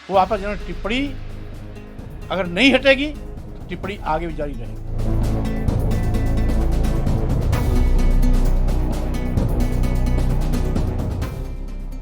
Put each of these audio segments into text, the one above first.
वो आपत्तिजनक टिप्पणी अगर नहीं हटेगी तो टिप्पणी आगे भी जारी रहेगी।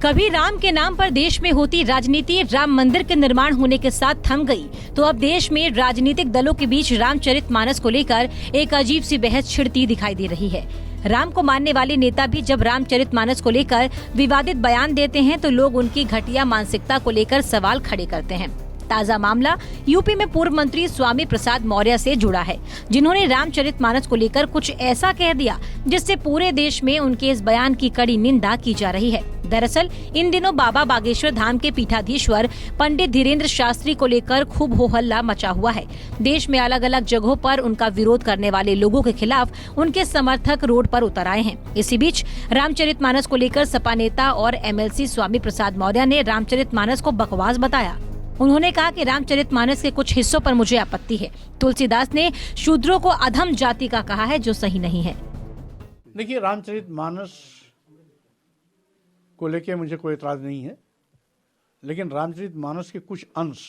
कभी राम के नाम पर देश में होती राजनीति राम मंदिर के निर्माण होने के साथ थम गई, तो अब देश में राजनीतिक दलों के बीच रामचरितमानस को लेकर एक अजीब सी बहस छिड़ती दिखाई दे रही है। राम को मानने वाले नेता भी जब रामचरितमानस को लेकर विवादित बयान देते हैं तो लोग उनकी घटिया मानसिकता को लेकर सवाल खड़े करते हैं। ताजा मामला यूपी में पूर्व मंत्री स्वामी प्रसाद मौर्य से जुड़ा है, जिन्होंने रामचरितमानस को लेकर कुछ ऐसा कह दिया जिससे पूरे देश में उनके इस बयान की कड़ी निंदा की जा रही है। दरअसल इन दिनों बाबा बागेश्वर धाम के पीठाधीश्वर पंडित धीरेन्द्र शास्त्री को लेकर खूब हो हल्ला मचा हुआ है। देश में अलग अलग जगहों पर उनका विरोध करने वाले लोगों के खिलाफ उनके समर्थक रोड पर उतर आए हैं। इसी बीच रामचरितमानस को लेकर सपा नेता और एमएलसी स्वामी प्रसाद मौर्य ने रामचरितमानस को बकवास बताया। उन्होंने कहा कि रामचरितमानस के कुछ हिस्सों पर मुझे आपत्ति है। तुलसीदास ने शूद्रों को अधम जाति का कहा है, जो सही नहीं है। देखिए, रामचरितमानस को लेके मुझे कोई एतराज नहीं है, लेकिन रामचरितमानस के कुछ अंश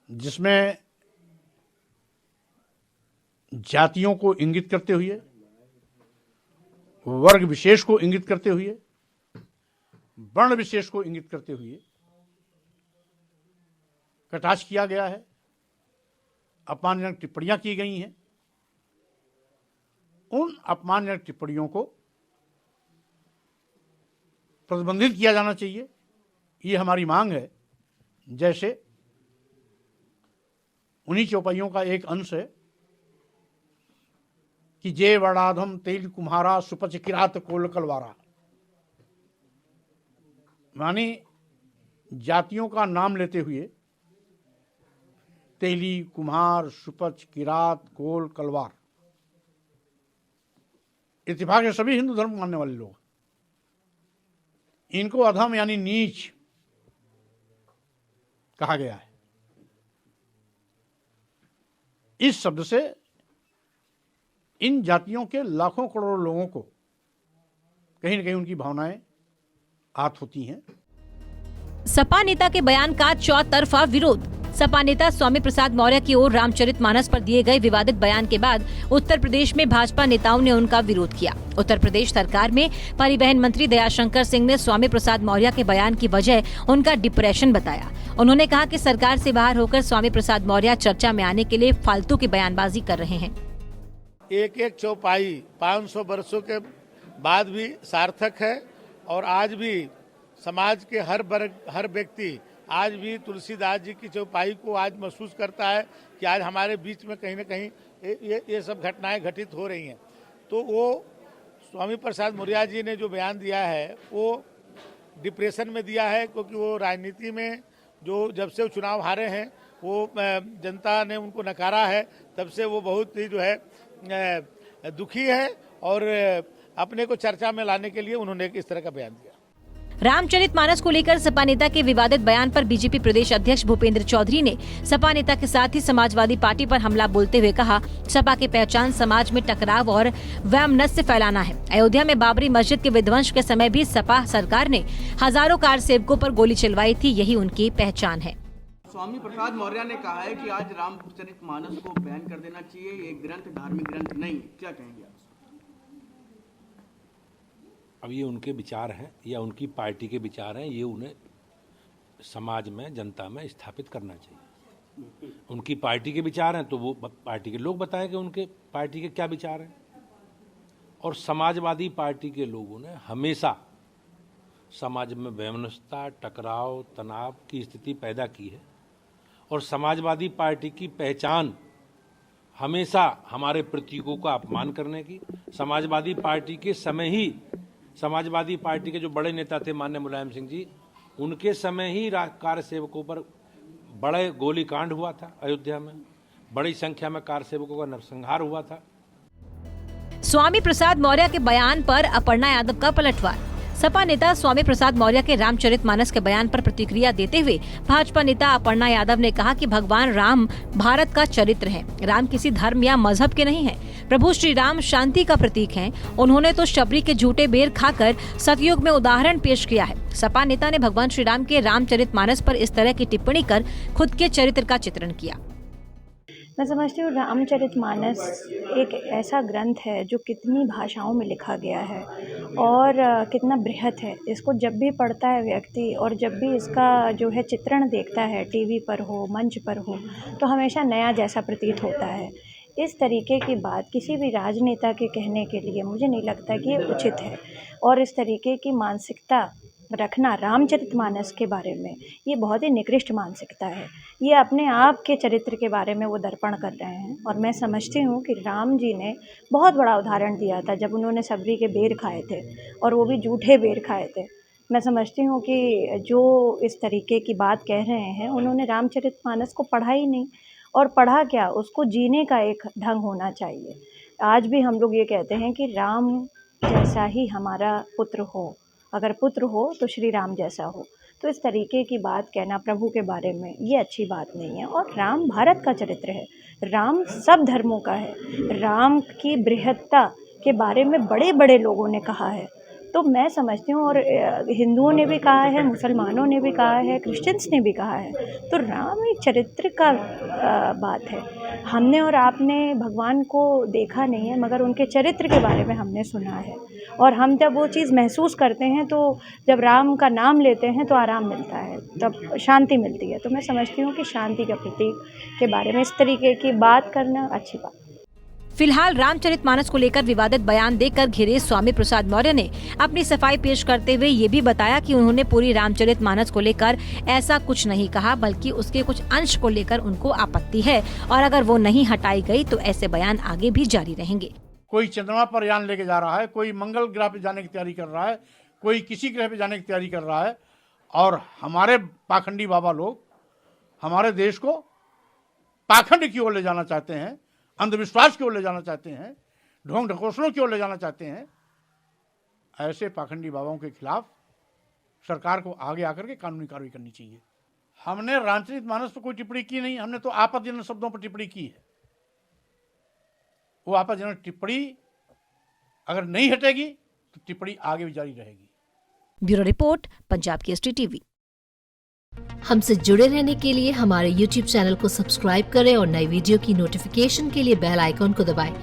जिसमें जातियों को इंगित करते हुए, वर्ग विशेष को इंगित करते हुए, वर्ण विशेष को इंगित करते हुए कटाक्ष किया गया है, अपमानजनक टिप्पणियां की गई हैं। उन अपमानजनक टिप्पणियों को प्रतिबंधित किया जाना चाहिए, ये हमारी मांग है। जैसे उन्हीं चौपाइयों का एक अंश है कि जय वड़ाधम तेल कुम्हारा सुपच किरात कोल कलवारा, माने जातियों का नाम लेते हुए तेली, कुम्हार, सुपच, किरात, कोल, कलवार, इत्तेफाक है सभी हिंदू धर्म मानने वाले लोग, इनको अधम यानी नीच कहा गया है। इस शब्द से इन जातियों के लाखों करोड़ों लोगों को कहीं न कहीं उनकी भावनाएं आहत होती हैं। सपा नेता के बयान का चौतरफा विरोध। सपा नेता स्वामी प्रसाद मौर्य की ओर रामचरितमानस पर दिए गए विवादित बयान के बाद उत्तर प्रदेश में भाजपा नेताओं ने उनका विरोध किया। उत्तर प्रदेश सरकार में परिवहन मंत्री दयाशंकर सिंह ने स्वामी प्रसाद मौर्य के बयान की वजह उनका डिप्रेशन बताया। उन्होंने कहा कि सरकार से बाहर होकर स्वामी प्रसाद मौर्य चर्चा में आने के लिए फालतू की बयानबाजी कर रहे हैं। एक एक चौपाई 500 वर्षों के बाद भी सार्थक है और आज भी समाज के हर वर्ग, हर व्यक्ति आज भी तुलसीदास जी की चौपाई को आज महसूस करता है कि आज हमारे बीच में कहीं न कहीं ये सब घटनाएं घटित हो रही हैं। तो वो स्वामी प्रसाद मौर्य जी ने जो बयान दिया है वो डिप्रेशन में दिया है, क्योंकि वो राजनीति में जो जब से वो चुनाव हारे हैं वो जनता ने उनको नकारा है, तब से वो बहुत ही जो है दुखी है और अपने को चर्चा में लाने के लिए उन्होंने इस तरह का बयान दिया। रामचरितमानस को लेकर सपा नेता के विवादित बयान पर बीजेपी प्रदेश अध्यक्ष भूपेंद्र चौधरी ने सपा नेता के साथ ही समाजवादी पार्टी पर हमला बोलते हुए कहा, सपा की पहचान समाज में टकराव और वैमनस्य फैलाना है। अयोध्या में बाबरी मस्जिद के विध्वंस के समय भी सपा सरकार ने हजारों कार सेवकों पर गोली चलवाई थी, यही उनकी पहचान है। स्वामी प्रसाद मौर्य ने कहा है कि आज रामचरितमानस को बैन कर देना चाहिए, ये ग्रंथ धार्मिक ग्रंथ नहीं, क्या कहेंगे आप? अब ये उनके विचार हैं या उनकी पार्टी के विचार हैं, ये उन्हें समाज में, जनता में स्थापित करना चाहिए। उनकी पार्टी के विचार हैं तो वो पार्टी के लोग बताएं कि उनके पार्टी के क्या विचार हैं। और समाजवादी पार्टी के लोगों ने हमेशा समाज में वैमनस्यता, टकराव, तनाव की स्थिति पैदा की है और समाजवादी पार्टी की पहचान हमेशा हमारे प्रतीकों का अपमान करने की, समाजवादी पार्टी के समय ही समाजवादी पार्टी के जो बड़े नेता थे माननीय मुलायम सिंह जी, उनके समय ही कार सेवकों पर बड़े गोलीकांड हुआ था। अयोध्या में बड़ी संख्या में कार सेवकों का नरसंहार हुआ था। स्वामी प्रसाद मौर्य के बयान पर अपर्णा यादव का पलटवार। सपा नेता स्वामी प्रसाद मौर्य के रामचरितमानस के बयान पर प्रतिक्रिया देते हुए भाजपा नेता अपर्णा यादव ने कहा कि भगवान राम भारत का चरित्र है। राम किसी धर्म या मजहब के नहीं है। प्रभु श्री राम शांति का प्रतीक हैं। उन्होंने तो शबरी के झूठे बेर खाकर सतयुग में उदाहरण पेश किया है। सपा नेता ने भगवान श्री राम के रामचरितमानस पर इस तरह की टिप्पणी कर खुद के चरित्र का चित्रण किया। मैं समझती हूँ रामचरितमानस एक ऐसा ग्रंथ है जो कितनी भाषाओं में लिखा गया है और कितना बृहत है। इसको जब भी पढ़ता है व्यक्ति और जब भी इसका जो है चित्रण देखता है, टीवी पर हो, मंच पर हो, तो हमेशा नया जैसा प्रतीत होता है। इस तरीके की बात किसी भी राजनेता के कहने के लिए मुझे नहीं लगता कि ये उचित है और इस तरीके की मानसिकता रखना रामचरितमानस के बारे में ये बहुत ही निकृष्ट मानसिकता है। ये अपने आप के चरित्र के बारे में वो दर्पण कर रहे हैं और मैं समझती हूँ कि राम जी ने बहुत बड़ा उदाहरण दिया था जब उन्होंने सबरी के बेर खाए थे और वो भी झूठे बेर खाए थे। मैं समझती हूँ कि जो इस तरीके की बात कह रहे हैं उन्होंने रामचरितमानस को पढ़ा ही नहीं और पढ़ा क्या, उसको जीने का एक ढंग होना चाहिए। आज भी हम लोग ये कहते हैं कि राम जैसा ही हमारा पुत्र हो, अगर पुत्र हो तो श्री राम जैसा हो। तो इस तरीके की बात कहना प्रभु के बारे में ये अच्छी बात नहीं है। और राम भारत का चरित्र है, राम सब धर्मों का है। राम की बृहत्ता के बारे में बड़े बड़े लोगों ने कहा है। तो मैं समझती हूँ और हिंदुओं ने भी कहा है, मुसलमानों ने भी कहा है, क्रिश्चियंस ने भी कहा है। तो राम एक चरित्र का बात है। हमने और आपने भगवान को देखा नहीं है मगर उनके चरित्र के बारे में हमने सुना है और हम जब वो चीज़ महसूस करते हैं तो जब राम का नाम लेते हैं तो आराम मिलता है, तब शांति मिलती है। तो मैं समझती हूँ कि शांति के प्रतीक के बारे में इस तरीके की बात करना अच्छी बात। फिलहाल रामचरितमानस को लेकर विवादित बयान देकर घिरे स्वामी प्रसाद मौर्य ने अपनी सफाई पेश करते हुए ये भी बताया कि उन्होंने पूरी रामचरितमानस को लेकर ऐसा कुछ नहीं कहा, बल्कि उसके कुछ अंश को लेकर उनको आपत्ति है और अगर वो नहीं हटाई गई तो ऐसे बयान आगे भी जारी रहेंगे। कोई चंद्रमा पर यान लेके जा रहा है, कोई मंगल ग्रह पे जाने की तैयारी कर रहा है, कोई किसी ग्रह पे जाने की तैयारी कर रहा है और हमारे पाखंडी बाबा लोग हमारे देश को पाखंड की ओर ले जाना चाहते हैं, अंधविश्वास की ओर ले जाना चाहते हैं, ढोंग ढकोसलों की ओर ले जाना चाहते हैं। ऐसे पाखंडी बाबाओं के खिलाफ सरकार को आगे आकर के कानूनी कार्रवाई करनी चाहिए। हमने रामचरितमानस पर कोई टिप्पणी की नहीं, हमने तो आपत्तिजनक शब्दों पर टिप्पणी की है। वो आपत्तिजनक टिप्पणी अगर नहीं हटेगी तो टिप्पणी आगे भी जारी रहेगी। Bureau report, Punjab Kesari TV. हमसे जुड़े रहने के लिए हमारे YouTube चैनल को सब्सक्राइब करें और नई वीडियो की नोटिफिकेशन के लिए बेल आइकॉन को दबाएं।